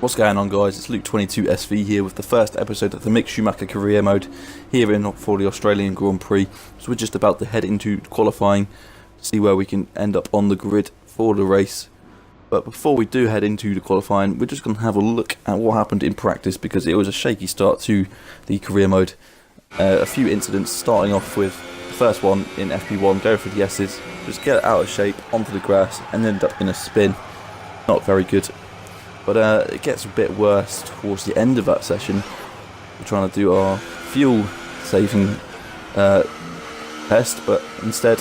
What's going on, guys? It's Luke22SV here with the first episode of the Mick Schumacher career mode here for the Australian Grand Prix. So we're just about to head into qualifying to see where we can end up on the grid for the race. But before we do head into the qualifying, we're just going to have a look at what happened in practice because it was a shaky start to the career mode. A few incidents, starting off with the first one in FP1, go for the S's, just get it out of shape onto the grass and end up in a spin. Not very good. But it gets a bit worse towards the end of that session. We're trying to do our fuel saving test, but instead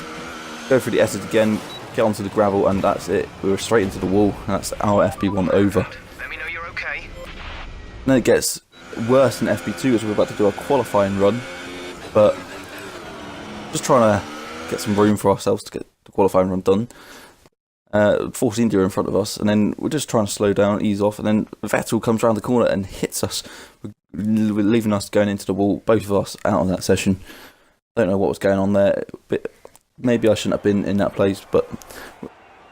go for the S's again, get onto the gravel, and that's it. We were straight into the wall, and that's our FP1 over. Let me know you're okay. And then it gets worse in FP2 as we're about to do our qualifying run, but just trying to get some room for ourselves to get the qualifying run done. Force India in front of us, and then we're just trying to slow down, ease off, and then Vettel comes around the corner and hits us, leaving us going into the wall, both of us out of that session. Don't know what was going on there, but maybe I shouldn't have been in that place, but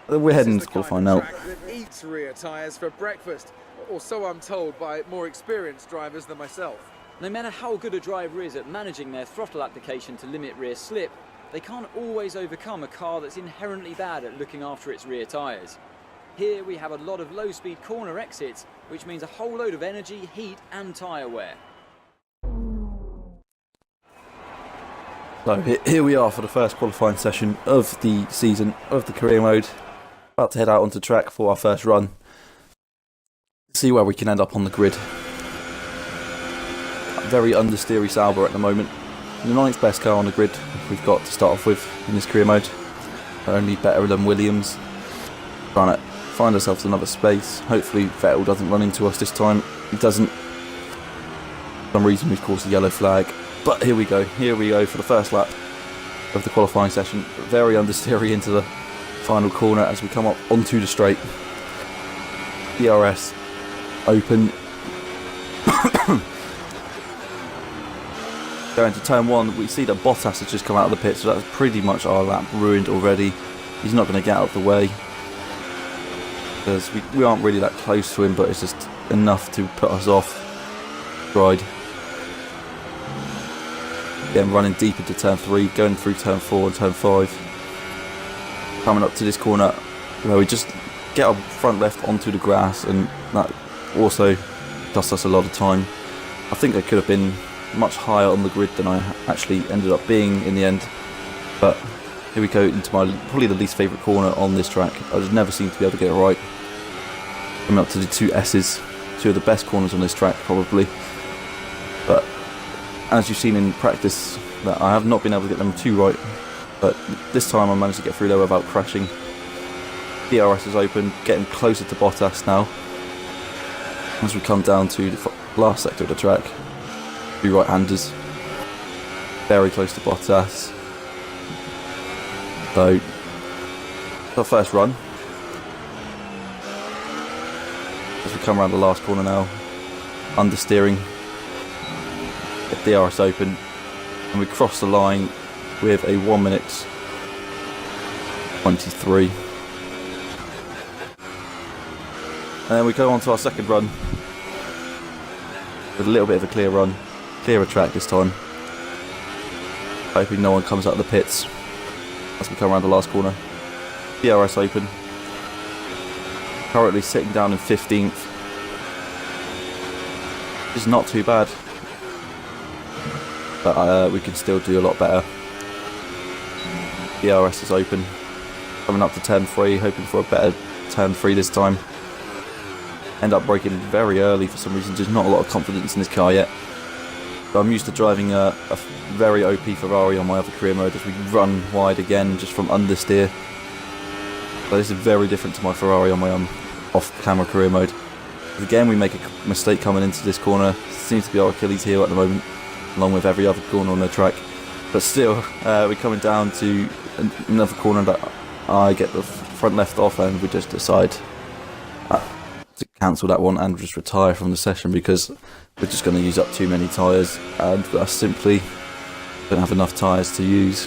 we're heading into qualifying now. Eats rear tyres for breakfast, or so I'm told by more experienced drivers than myself. No matter how good a driver is at managing their throttle application to limit rear slip, they can't always overcome a car that's inherently bad at looking after its rear tyres. Here we have a lot of low-speed corner exits, which means a whole load of energy, heat and tyre wear. So here we are for the first qualifying session of the season of the career mode. About to head out onto track for our first run. See where we can end up on the grid. Very understeery Sauber at the moment. The ninth best car on the grid we've got to start off with in this career mode. Only better than Williams. Trying to find ourselves another space. Hopefully Vettel doesn't run into us this time. He doesn't. For some reason we've caused a yellow flag. But here we go for the first lap of the qualifying session. Very understeery into the final corner as we come up onto the straight. DRS open. Going to turn one, we see that Bottas has just come out of the pit, so that's pretty much our lap ruined already. He's not going to get out of the way because we aren't really that close to him, but it's just enough to put us off ride. Again, running deep into turn 3, going through turn 4 and turn 5. Coming up to this corner where we just get our front left onto the grass, and that also cost us a lot of time. I think I could have been much higher on the grid than I actually ended up being in the end, but here we go into my probably the least favourite corner on this track. I just never seem to be able to get it right. Coming up to the two S's, two of the best corners on this track probably, but as you've seen in practice that I have not been able to get them too right, but this time I managed to get through there without crashing. DRS is open, getting closer to Bottas now as we come down to the last sector of the track. Two right-handers, very close to Bottas. So, our first run. As we come around the last corner now, understeering, get DRS open, and we cross the line with a 1 minute 23. And then we go on to our second run with a little bit of a clearer track this time. Hoping no one comes out of the pits as we come around the last corner. DRS open. Currently sitting down in 15th. It's not too bad, but we can still do a lot better. DRS is open. Coming up to turn 3, hoping for a better turn 3 this time. End up braking very early for some reason. There's not a lot of confidence in this car yet. So I'm used to driving a very OP Ferrari on my other career mode as we run wide again just from understeer. But this is very different to my Ferrari on my off-camera career mode. Again, we make a mistake coming into this corner. Seems to be our Achilles heel at the moment, along with every other corner on the track. But still, we're coming down to another corner that I get the front left off, and we just decide to cancel that one and just retire from the session because we're just going to use up too many tyres and I simply don't have enough tyres to use.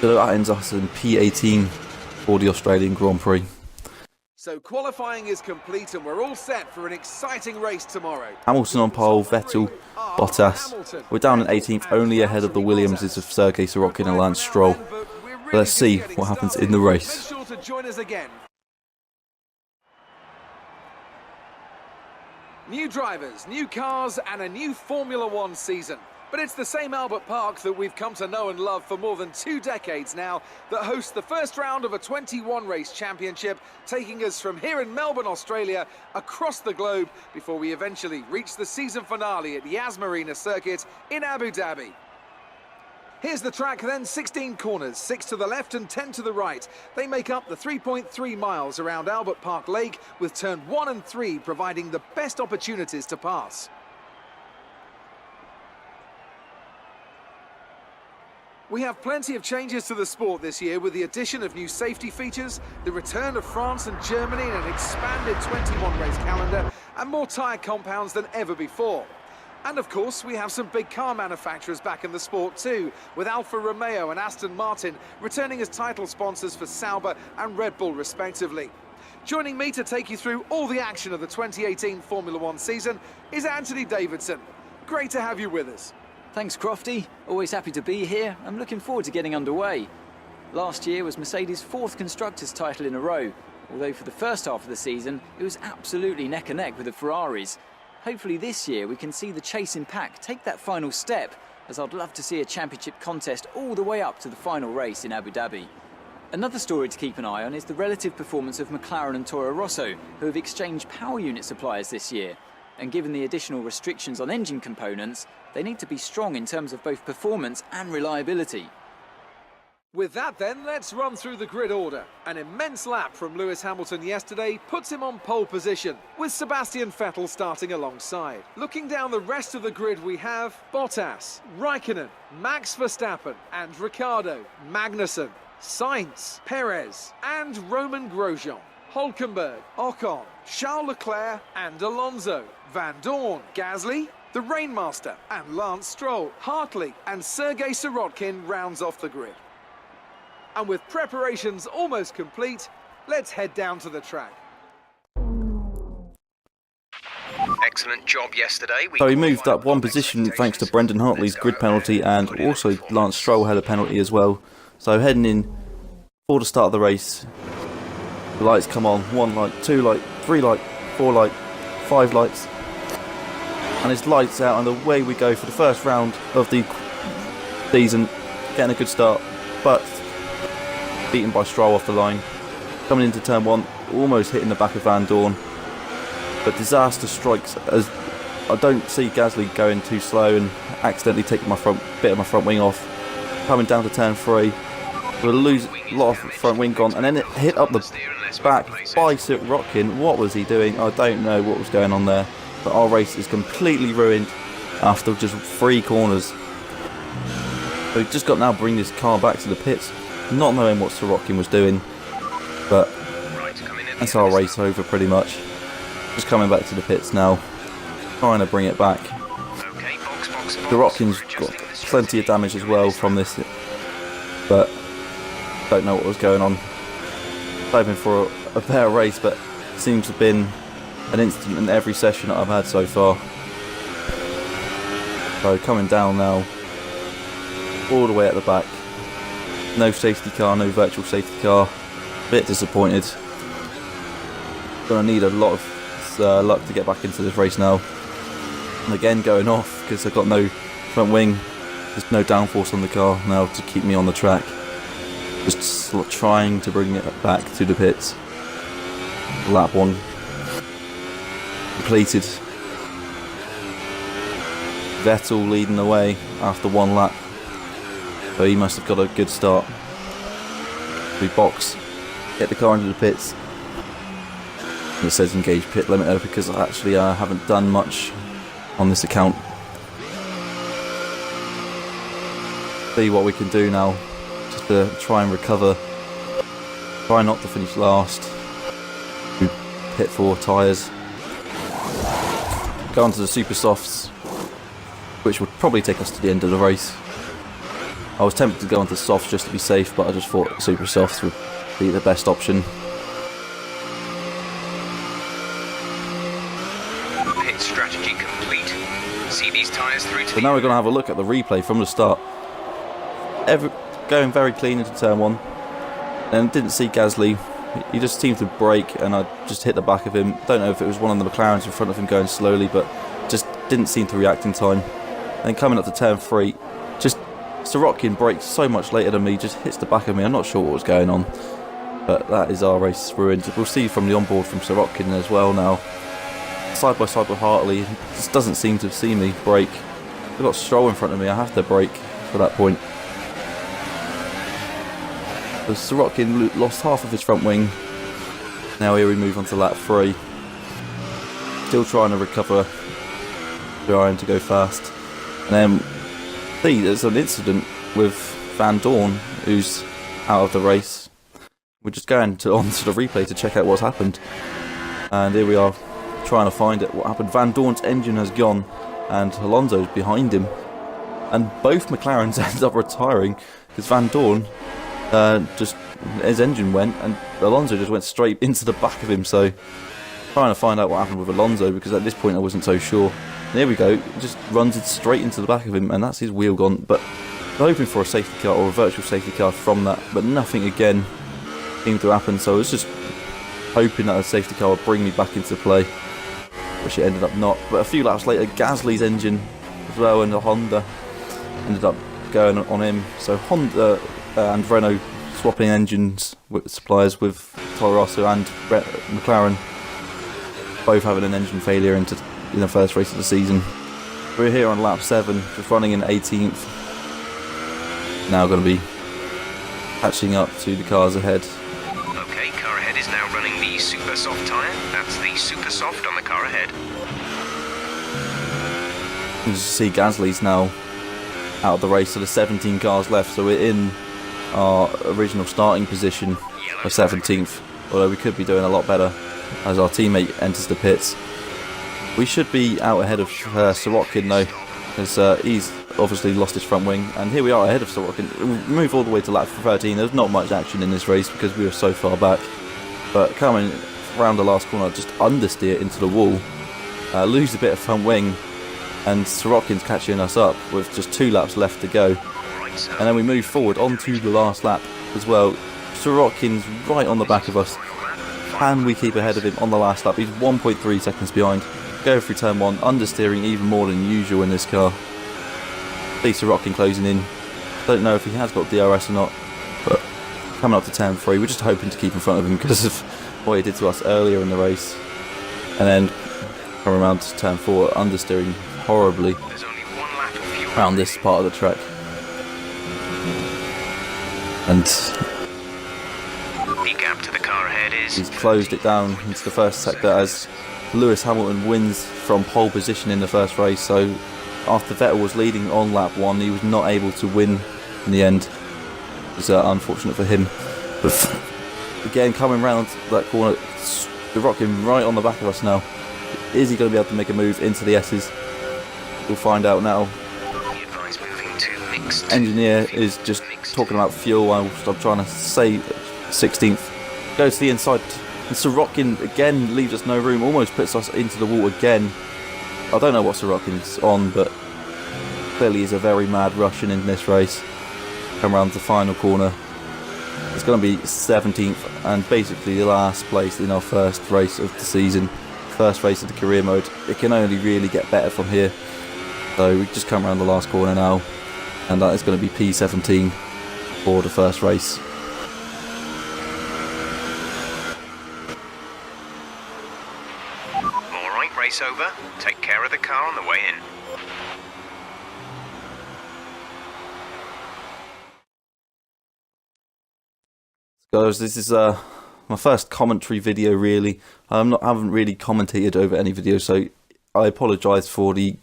So that ends us in P18 for the Australian Grand Prix. So qualifying is complete and we're all set for an exciting race tomorrow. Hamilton on pole, Vettel, Bottas. We're down in 18th, only ahead of the Williamses of Sergei Sorokin and Lance Stroll. But let's see what happens in the race. Make sure to join us again. New drivers, new cars and a new Formula One season. But it's the same Albert Park that we've come to know and love for more than 2 decades now that hosts the first round of a 21 race championship, taking us from here in Melbourne, Australia, across the globe before we eventually reach the season finale at Yas Marina Circuit in Abu Dhabi. Here's the track then, 16 corners, 6 to the left and 10 to the right. They make up the 3.3 miles around Albert Park Lake, with turn 1 and 3 providing the best opportunities to pass. We have plenty of changes to the sport this year with the addition of new safety features, the return of France and Germany in an expanded 21 race calendar, and more tyre compounds than ever before. And of course, we have some big car manufacturers back in the sport too, with Alfa Romeo and Aston Martin returning as title sponsors for Sauber and Red Bull respectively. Joining me to take you through all the action of the 2018 Formula One season is Anthony Davidson. Great to have you with us. Thanks, Crofty. Always happy to be here. I'm looking forward to getting underway. Last year was Mercedes' 4th Constructors' title in a row, although for the first half of the season, it was absolutely neck and neck with the Ferraris. Hopefully this year we can see the chasing pack take that final step, as I'd love to see a championship contest all the way up to the final race in Abu Dhabi. Another story to keep an eye on is the relative performance of McLaren and Toro Rosso, who have exchanged power unit suppliers this year. And given the additional restrictions on engine components, they need to be strong in terms of both performance and reliability. With that then, let's run through the grid order. An immense lap from Lewis Hamilton yesterday puts him on pole position, with Sebastian Vettel starting alongside. Looking down the rest of the grid, we have Bottas, Raikkonen, Max Verstappen and Ricciardo, Magnussen, Sainz, Perez and Romain Grosjean. Hülkenberg, Ocon, Charles Leclerc and Alonso, Van Dorn, Gasly, the Rainmaster and Lance Stroll, Hartley and Sergei Sorokin rounds off the grid. And with preparations almost complete, let's head down to the track. Excellent job yesterday. So he moved up one position thanks to Brendan Hartley's grid penalty, and also Lance Stroll had a penalty as well. So heading in for the start of the race, the lights come on, 1 light, 2 light, 3 light, 4 light, 5 lights, and it's lights out and away we go for the first round of the season, getting a good start, but beaten by Stroll off the line. Coming into turn 1, almost hitting the back of Van Dorn, but disaster strikes as I don't see Gasly going too slow and accidentally taking my bit of my front wing off. Coming down to turn 3, we'll lose a lot of front wing gone, and then it hit up the back by Sorokin. What was he doing? I don't know what was going on there, but our race is completely ruined after just 3 corners. So we've just got to now bring this car back to the pits, not knowing what Sorokin was doing, but that's our race over pretty much. Just coming back to the pits now, trying to bring it back. Sorokin's got plenty of damage as well from this, but don't know what was going on. Hoping for a better race, but seems to have been an incident in every session that I've had so far. So coming down now, all the way at the back. No safety car, no virtual safety car. Bit disappointed. Gonna need a lot of luck to get back into this race now. And again going off because I've got no front wing. There's no downforce on the car now to keep me on the track. Just trying to bring it back to the pits. Lap 1 completed. Vettel leading the way after 1 lap. So he must have got a good start. We box, get the car into the pits. And it says engage pit limiter because actually I haven't done much on this account. See what we can do now, just to try and recover. Try not to finish last. We pit for tyres. Go on to the super softs, which would probably take us to the end of the race. I was tempted to go onto softs just to be safe, but I just thought super softs would be the best option. pit strategy complete. See these tyres through to So the now we're going to have a look at the replay from the start. Going very clean into turn 1. And didn't see Gasly. He just seemed to brake and I just hit the back of him. Don't know if it was one of the McLarens in front of him going slowly, but just didn't seem to react in time. And coming up to turn 3, just Sorokin brakes so much later than me, just hits the back of me. I'm not sure what was going on, but that is our race ruined. We'll see from the onboard from Sorokin as well now. Side by side with Hartley, he just doesn't seem to see me brake. I've got Stroll in front of me, I have to brake for that point. So Sorokin lost half of his front wing. Now here we move on to lap 3. Still trying to recover, trying to go fast. And then see there's an incident with Van Dorn who's out of the race. We're just going onto the replay to check out what's happened. And here we are trying to find it. What happened? Van Dorn's engine has gone and Alonso's behind him. And both McLarens ended up retiring because Van Dorn just his engine went and Alonso just went straight into the back of him. So trying to find out what happened with Alonso because at this point I wasn't so sure. And here we go, just runs it straight into the back of him and that's his wheel gone. But hoping for a safety car or a virtual safety car from that, but nothing again seemed to happen. So I was just hoping that a safety car would bring me back into play, which it ended up not. But a few laps later, Gasly's engine as well and the Honda ended up going on him. So Honda and Renault swapping engines with suppliers with Toro Rosso and McLaren both having an engine failure in the first race of the season. We're here on lap 7, just running in 18th. Now going to be catching up to the cars ahead. Okay, car ahead is now running the super soft tyre. That's the super soft on the car ahead. You can see Gasly's now out of the race, so there's 17 cars left, so we're in our original starting position of 17th, although we could be doing a lot better as our teammate enters the pits. We should be out ahead of Sorokin though, because he's obviously lost his front wing, and here we are ahead of Sorokin. We move all the way to lap 13. There's not much action in this race because we were so far back, but coming around the last corner, just understeer into the wall, lose a bit of front wing, and Sorokin's catching us up with just 2 laps left to go. And then we move forward onto the last lap as well. Sorokin's right on the back of us. Can we keep ahead of him on the last lap? He's 1.3 seconds behind. Go through turn 1, understeering even more than usual in this car. See Sorokin closing in. Don't know if he has got DRS or not, but coming up to turn 3, we're just hoping to keep in front of him because of what he did to us earlier in the race. And then come around to turn 4, understeering horribly around this part of the track. And The gap to the car ahead is... he's closed it down into the first sector as Lewis Hamilton wins from pole position in the first race. So after Vettel was leading on lap 1, he was not able to win in the end. It was unfortunate for him. But again, coming round that corner, the rocking right on the back of us now. Is he going to be able to make a move into the S's? We'll find out now. Engineer is just talking about fuel whilst I'm trying to say 16th. Goes to the inside, and Sorokin again leaves us no room, almost puts us into the wall again. I don't know what Sorokin's on, but clearly he's a very mad Russian in this race. Come around the final corner. It's going to be 17th and basically the last place in our first race of the season. First race of the career mode. It can only really get better from here. So we just come around the last corner now, and that is going to be P17 for the first race. Alright, race over. Take care of the car on the way in. Guys, this is my first commentary video really. I haven't really commentated over any video, so I apologise for the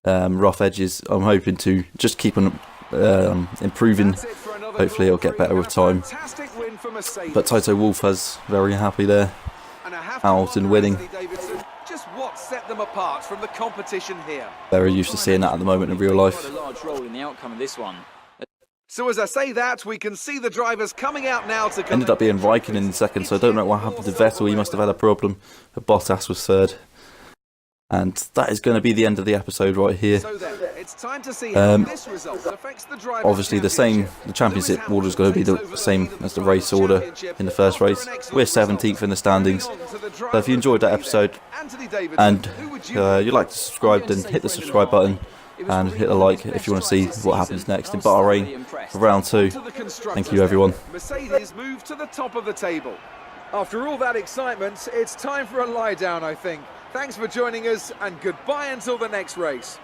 rough edges. I'm hoping to just keep on improving. Hopefully it'll get better with time. But Toto Wolff is very happy there. Hamilton winning. Just what set them apart from the competition here. Very used to seeing that at the moment in real life. A large role in the outcome of this one. So as I say that, we can see the drivers coming out now to... Ended up being Raikkonen in second, so I don't know what happened to Vettel. He must have had a problem. But Bottas was third. And that is going to be the end of the episode right here. So then, it's time to see how this result affects the drivers' Obviously the championship order is going to be the same as the race order in the first race. We're 17th in the standings. So if you enjoyed that episode and you'd like to subscribe, then hit the subscribe button and hit a like if you want to see what happens next in Bahrain for round 2. Thank you everyone. Mercedes move to the top of the table. After all that excitement, it's time for a lie down, I think. Thanks for joining us, and goodbye until the next race.